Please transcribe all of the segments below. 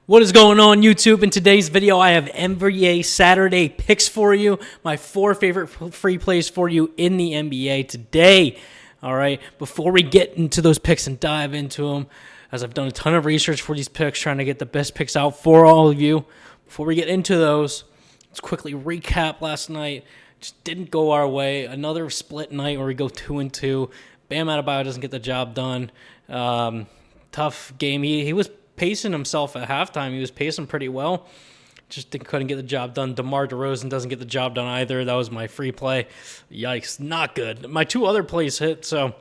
What is going on, YouTube? In today's video, I have NBA Saturday picks for you. My 4 favorite free plays for you in the NBA today. All right, before we get into those picks and dive into them, as I've done a ton of research for these picks, trying to get the best picks out for all of you. Before we get into those, let's quickly recap last night. Just didn't go our way. Another split night where we go 2-2. Bam Adebayo doesn't get the job done. Tough game. He was pacing himself at halftime. He was pacing pretty well. Just couldn't get the job done. DeMar DeRozan doesn't get the job done either. That was my free play. Yikes, not good. My 2 other plays hit, so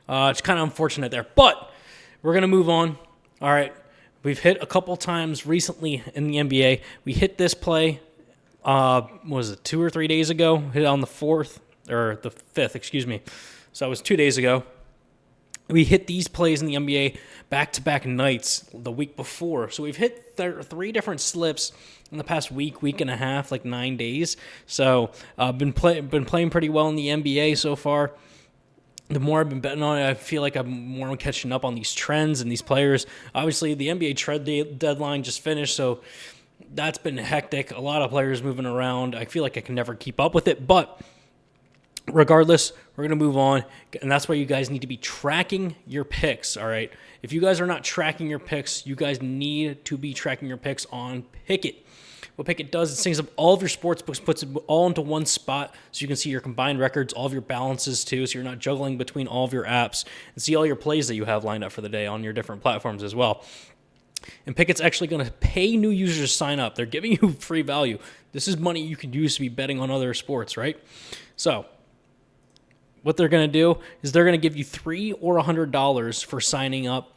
it's kind of unfortunate there. But we're going to move on. All right, we've hit a couple times recently in the NBA. We hit this play, was it 2 or 3 days ago? Hit on the 4th, or the 5th, excuse me. So that was 2 days ago. We hit these plays in the NBA back-to-back nights the week before. So we've hit 3 different slips in the past week and a half, like 9 days. So I've been playing pretty well in the NBA so far. The more I've been betting on it, I feel like I'm more catching up on these trends and these players. Obviously, the NBA trade deadline just finished, so that's been hectic. A lot of players moving around. I feel like I can never keep up with it, but regardless, we're going to move on, and that's why you guys need to be tracking your picks, all right? If you guys are not tracking your picks, you guys need to be tracking your picks on Pikkit. What Pikkit does, it syncs up all of your sports books, puts it all into one spot so you can see your combined records, all of your balances too, so you're not juggling between all of your apps, and see all your plays that you have lined up for the day on your different platforms as well. And Pikkit's actually going to pay new users to sign up. They're giving you free value. This is money you can use to be betting on other sports, right? So what they're going to do is they're going to give you $3 or $100 for signing up.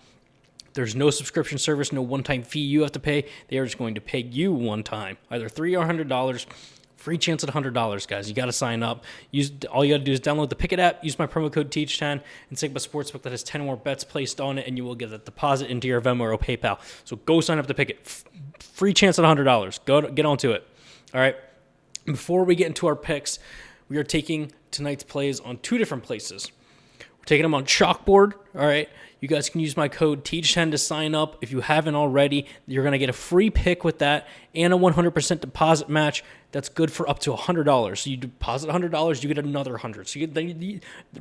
There's no subscription service, no one-time fee you have to pay. They are just going to pay you one time, either $3 or $100. Free chance at $100, guys. You got to sign up. All you got to do is download the Pikkit app, use my promo code TEACH10, and sync up a sportsbook that has 10 more bets placed on it, and you will get a deposit into your Venmo or PayPal. So go sign up to Pikkit. Free chance at $100. Get onto it. All right. Before we get into our picks, we are taking tonight's plays on 2 different places. We're taking them on Chalkboard, all right? You guys can use my code TEACH10 to sign up. If you haven't already, you're going to get a free pick with that and a 100% deposit match. That's good for up to $100. So you deposit $100, you get another $100. So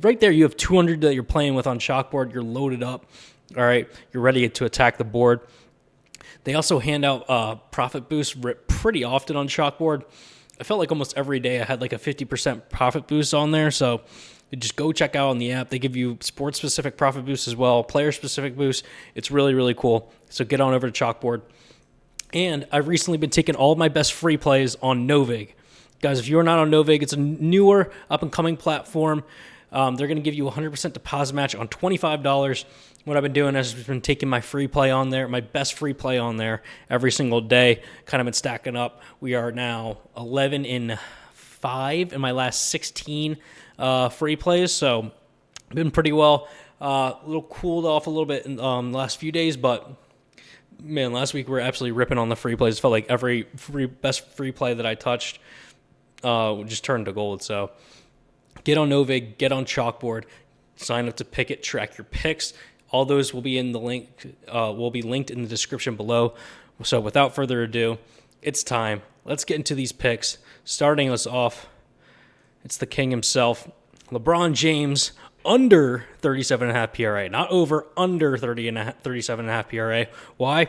right there, you have $200 that you're playing with on Chalkboard. You're loaded up, all right? You're ready to attack the board. They also hand out profit boosts pretty often on Chalkboard. I felt like almost every day I had like a 50% profit boost on there. So just go check out on the app. They give you sports-specific profit boosts as well, player-specific boosts. It's really, really cool. So get on over to Chalkboard. And I've recently been taking all of my best free plays on Novig. Guys, if you're not on Novig, it's a newer, up-and-coming platform. They're going to give you a 100% deposit match on $25. What I've been doing is I've been taking my free play on there, my best free play on there every single day, kind of been stacking up. We are now 11-5 in my last 16 free plays, so been pretty well. A little cooled off a little bit in the last few days, but man, last week we were absolutely ripping on the free plays. It felt like every best free play that I touched just turned to gold, so get on Novig, get on Chalkboard, sign up to Pikkit, track your picks. All those will be in the link. Will be linked in the description below. So without further ado, it's time. Let's get into these picks. Starting us off, it's the king himself, LeBron James, under 37.5 PRA, not over, under 37.5 PRA. Why?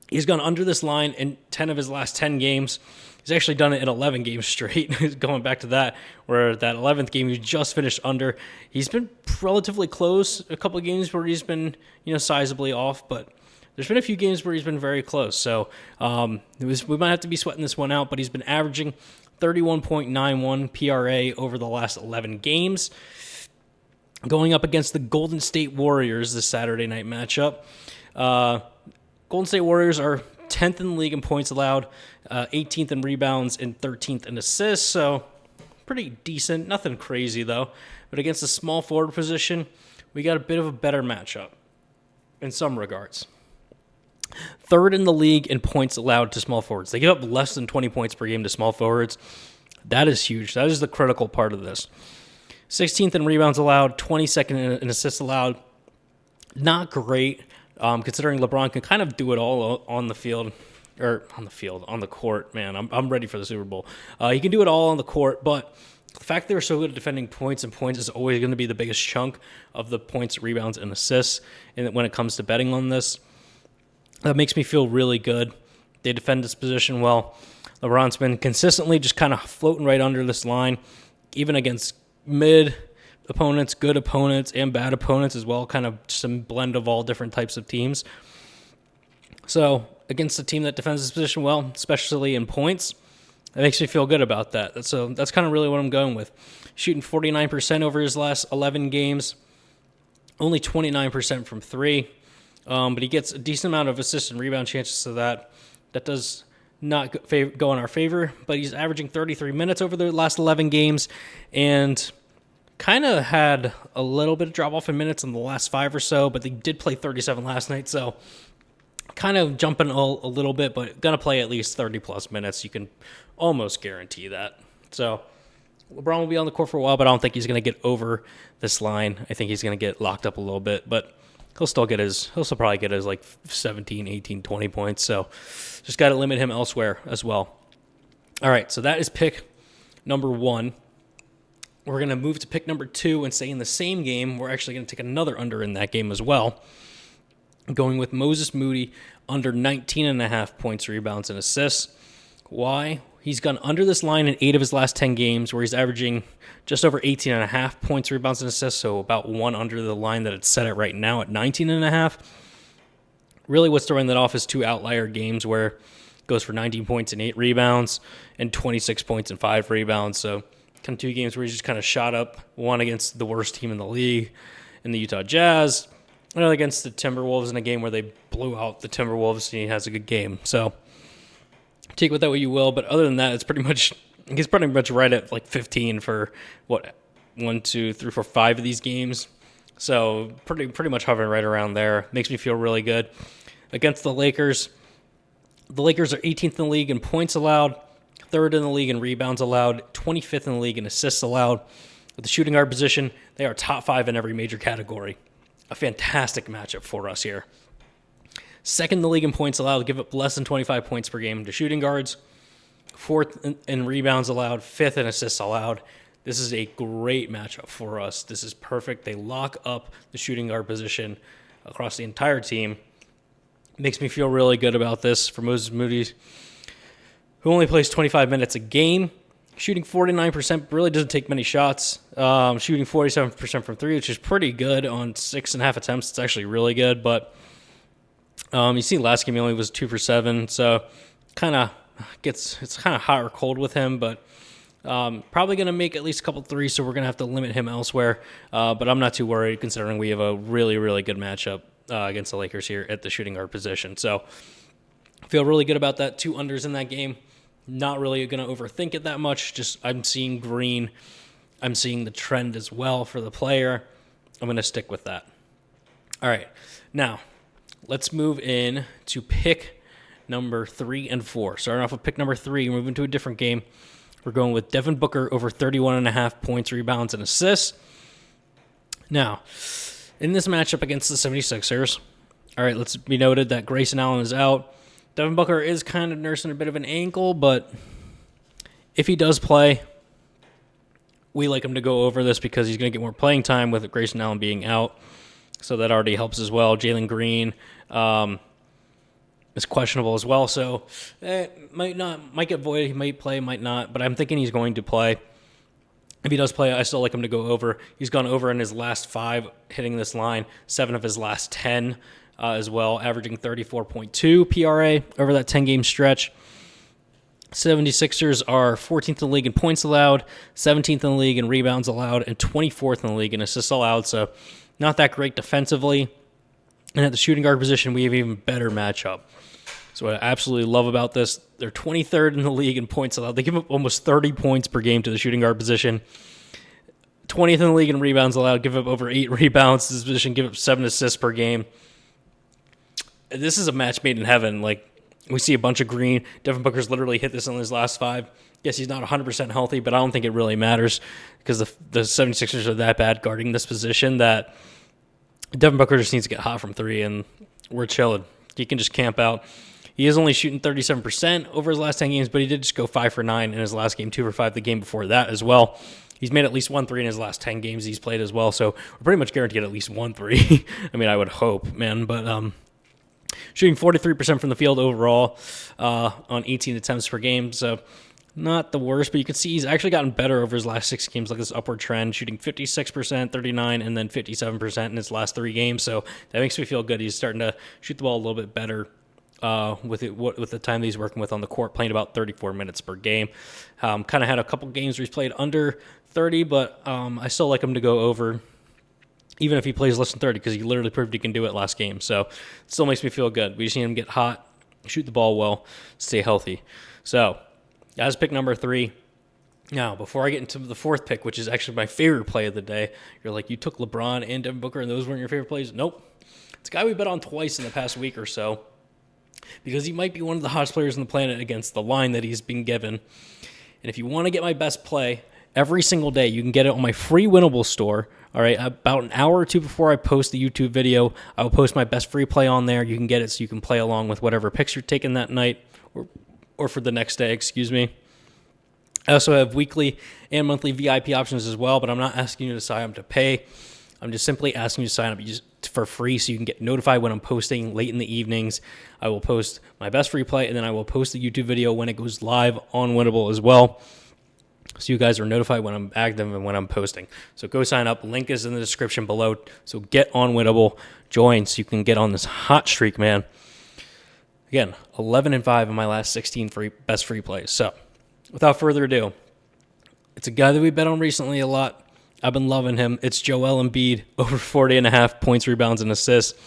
He's gone under this line in 10 of his last 10 games. He's actually done it in 11 games straight, going back to that, where that 11th game he just finished under. He's been relatively close, a couple of games where he's been, sizably off, but there's been a few games where he's been very close. So we might have to be sweating this one out, but he's been averaging 31.91 PRA over the last 11 games. Going up against the Golden State Warriors this Saturday night matchup. Golden State Warriors are 10th in the league in points allowed, 18th in rebounds, and 13th in assists, so pretty decent. Nothing crazy, though. But against the small forward position, we got a bit of a better matchup in some regards. 3rd in the league in points allowed to small forwards. They give up less than 20 points per game to small forwards. That is huge. That is the critical part of this. 16th in rebounds allowed, 22nd in assists allowed. Not great. considering LeBron can kind of do it all on the field. On the court, man. I'm ready for the Super Bowl. He can do it all on the court, but the fact they're so good at defending points, and points is always going to be the biggest chunk of the points, rebounds, and assists. And when it comes to betting on this, that makes me feel really good. They defend this position well. LeBron's been consistently just kind of floating right under this line, even against mid opponents, good opponents, and bad opponents as well, kind of some blend of all different types of teams. So against a team that defends this position well, especially in points, it makes me feel good about that. So that's kind of really what I'm going with. Shooting 49% over his last 11 games, only 29% from three, but he gets a decent amount of assist and rebound chances, so that does not go in our favor. But he's averaging 33 minutes over the last 11 games, and kind of had a little bit of drop-off in minutes in the last 5 or so, but they did play 37 last night, so kind of jumping a little bit, but going to play at least 30-plus minutes. You can almost guarantee that. So LeBron will be on the court for a while, but I don't think he's going to get over this line. I think he's going to get locked up a little bit, but he'll still probably get his like 17, 18, 20 points. So just got to limit him elsewhere as well. All right, so that is pick number 1. We're going to move to pick number 2 and stay in the same game. We're actually going to take another under in that game as well. Going with Moses Moody under 19.5 points, rebounds, and assists. Why? He's gone under this line in 8 of his last 10 games, where he's averaging just over 18.5 points, rebounds, and assists, so about 1 under the line that it's set at right now at 19.5. Really what's throwing that off is 2 outlier games where it goes for 19 points and 8 rebounds and 26 points and 5 rebounds. So kind of 2 games where he's just kind of shot up, one against the worst team in the league in the Utah Jazz, another against the Timberwolves in a game where they blew out the Timberwolves, and he has a good game. So take with that what you will, but other than that, he's pretty much right at like 15 for 1, 2, 3, 4, 5 of these games. So pretty much hovering right around there. Makes me feel really good. Against the Lakers are 18th in the league in points allowed, 3rd in the league in rebounds allowed, 25th in the league in assists allowed. With the shooting guard position, they are top 5 in every major category. A fantastic matchup for us here. 2nd in the league in points allowed, give up less than 25 points per game to shooting guards. 4th in rebounds allowed, 5th in assists allowed. This is a great matchup for us. This is perfect. They lock up the shooting guard position across the entire team. Makes me feel really good about this for Moses Moody, who only plays 25 minutes a game. Shooting 49%, really doesn't take many shots. Shooting 47% from 3, which is pretty good on 6.5 attempts. It's actually really good, but you see last game he only was 2 for 7, so it's kind of hot or cold with him, but probably going to make at least a couple threes, so we're going to have to limit him elsewhere. But I'm not too worried considering we have a really, really good matchup against the Lakers here at the shooting guard position. So feel really good about that. 2 unders in that game. Not really going to overthink it that much. Just I'm seeing green. I'm seeing the trend as well for the player. I'm going to stick with that. All right. Now, let's move in to pick number 3 and 4. Starting off with pick number 3, moving to a different game. We're going with Devin Booker over 31.5 points, rebounds, and assists. Now, in this matchup against the 76ers, all right, let's be noted that Grayson Allen is out. Devin Booker is kind of nursing a bit of an ankle, but if he does play, we like him to go over this because he's going to get more playing time with Grayson Allen being out. So that already helps as well. Jalen Green is questionable as well. So might get voided. He might play, might not. But I'm thinking he's going to play. If he does play, I still like him to go over. He's gone over in his last 5 hitting this line, 7 of his last 10 as well, averaging 34.2 PRA over that 10-game stretch. 76ers are 14th in the league in points allowed, 17th in the league in rebounds allowed, and 24th in the league in assists allowed. So not that great defensively. And at the shooting guard position, we have an even better matchup. So what I absolutely love about this, they're 23rd in the league in points allowed. They give up almost 30 points per game to the shooting guard position. 20th in the league in rebounds allowed, give up over 8 rebounds to this position, give up 7 assists per game. This is a match made in heaven. Like, we see a bunch of green. Devin Booker's literally hit this in his last 5. Yes, he's not 100% healthy, but I don't think it really matters because the 76ers are that bad guarding this position that Devin Booker just needs to get hot from 3, and we're chilling. He can just camp out. He is only shooting 37% over his last 10 games, but he did just go 5 for 9 in his last game, 2 for 5 the game before that as well. He's made at least 1 3 in his last 10 games he's played as well, so we're pretty much guaranteed at least 1 3. I mean, I would hope, man, but shooting 43% from the field overall on 18 attempts per game, so not the worst, but you can see he's actually gotten better over his last 6 games, like this upward trend, shooting 56%, 39, and then 57% in his last 3 games, so that makes me feel good. He's starting to shoot the ball a little bit better with the time that he's working with on the court, playing about 34 minutes per game. Kind of had a couple games where he's played under 30, but I still like him to go over, even if he plays less than 30, because he literally proved he can do it last game. So it still makes me feel good. We just need him to get hot, shoot the ball well, stay healthy. So that's pick number 3. Now, before I get into the 4th pick, which is actually my favorite play of the day, you're like, you took LeBron and Devin Booker, and those weren't your favorite plays? Nope. It's a guy we bet on twice in the past week or so, because he might be one of the hottest players on the planet against the line that he's been given. And if you want to get my best play every single day, you can get it on my free Winnable store. All right, about an hour or two before I post the YouTube video, I will post my best free play on there. You can get it so you can play along with whatever picks you're taking that night or for the next day, excuse me. I also have weekly and monthly VIP options as well, but I'm not asking you to sign up to pay. I'm just simply asking you to sign up for free so you can get notified when I'm posting late in the evenings. I will post my best free play, and then I will post the YouTube video when it goes live on Winnable as well, so you guys are notified when I'm active and when I'm posting. So go sign up. Link is in the description below. So get on Winnable, join so you can get on this hot streak, man. Again, 11-5 in my last 16 best free plays. So without further ado, it's a guy that we bet on recently a lot. I've been loving him. It's Joel Embiid, over 40.5 points, rebounds, and assists.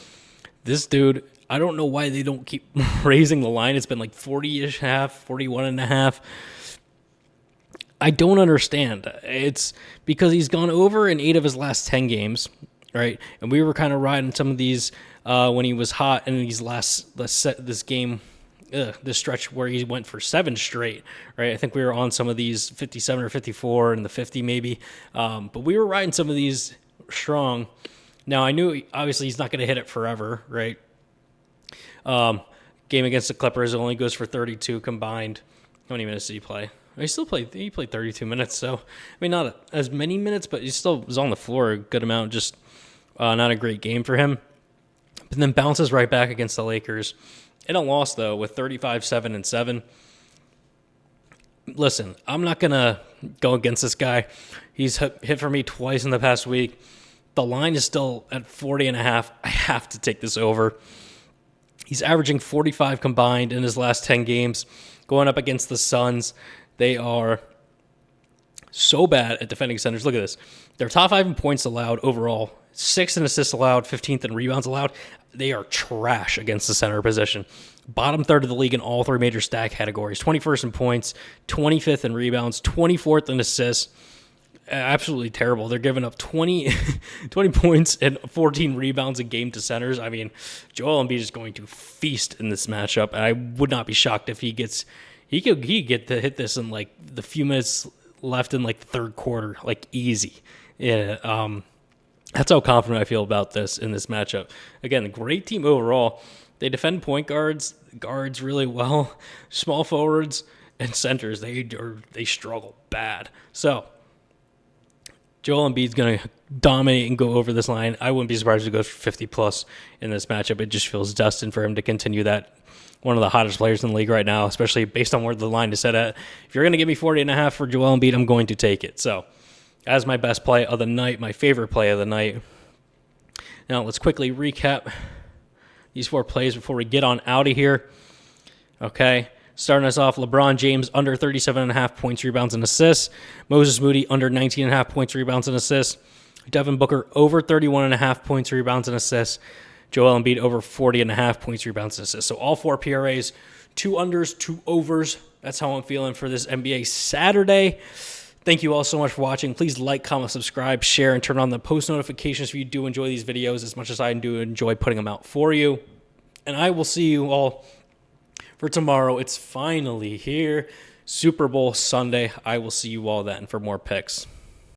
This dude, I don't know why they don't keep raising the line. It's been like 40-ish half, 41.5. I don't understand. It's because he's gone over in 8 of his last 10 games, right? And we were kind of riding some of these when he was hot in these this stretch where he went for 7 straight, right? I think we were on some of these 57 or 54 and the 50 maybe, but we were riding some of these strong. Now, I knew obviously he's not going to hit it forever, right? Game against the Clippers, it only goes for 32 combined. How many minutes did he play? He played 32 minutes, so, I mean, not as many minutes, but he still was on the floor a good amount, just not a great game for him. But then bounces right back against the Lakers. In a loss, though, with 35, 7, and 7. Listen, I'm not going to go against this guy. He's hit for me twice in the past week. The line is still at 40.5. I have to take this over. He's averaging 45 combined in his last 10 games. Going up against the Suns, they are so bad at defending centers. Look at this. They're top 5 in points allowed overall, 6th in assists allowed, 15th in rebounds allowed. They are trash against the center position. Bottom third of the league in all 3 major stat categories. 21st in points, 25th in rebounds, 24th in assists. Absolutely terrible. They're giving up 20 points and 14 rebounds a game to centers. I mean, Joel Embiid is going to feast in this matchup. And I would not be shocked if he could get to hit this in like the few minutes left in like the third quarter, like easy. Yeah. That's how confident I feel about this in this matchup. Again, great team overall. They defend point guards really well. Small forwards and centers, they struggle bad. So Joel Embiid's going to dominate and go over this line. I wouldn't be surprised if he goes for 50-plus in this matchup. It just feels destined for him to continue that. One of the hottest players in the league right now, especially based on where the line is set at. If you're going to give me 40.5 for Joel Embiid, I'm going to take it. So as my best play of the night, my favorite play of the night. Now, let's quickly recap these 4 plays before we get on out of here. Okay, starting us off, LeBron James under 37.5 points, rebounds, and assists. Moses Moody under 19.5 points, rebounds, and assists. Devin Booker over 31.5 points, rebounds, and assists. Joel Embiid over 40.5 points, rebounds, and assists. So all 4 PRAs, 2 unders, 2 overs. That's how I'm feeling for this NBA Saturday. Thank you all so much for watching. Please like, comment, subscribe, share, and turn on the post notifications if you do enjoy these videos as much as I do enjoy putting them out for you. And I will see you all for tomorrow. It's finally here. Super Bowl Sunday. I will see you all then for more picks.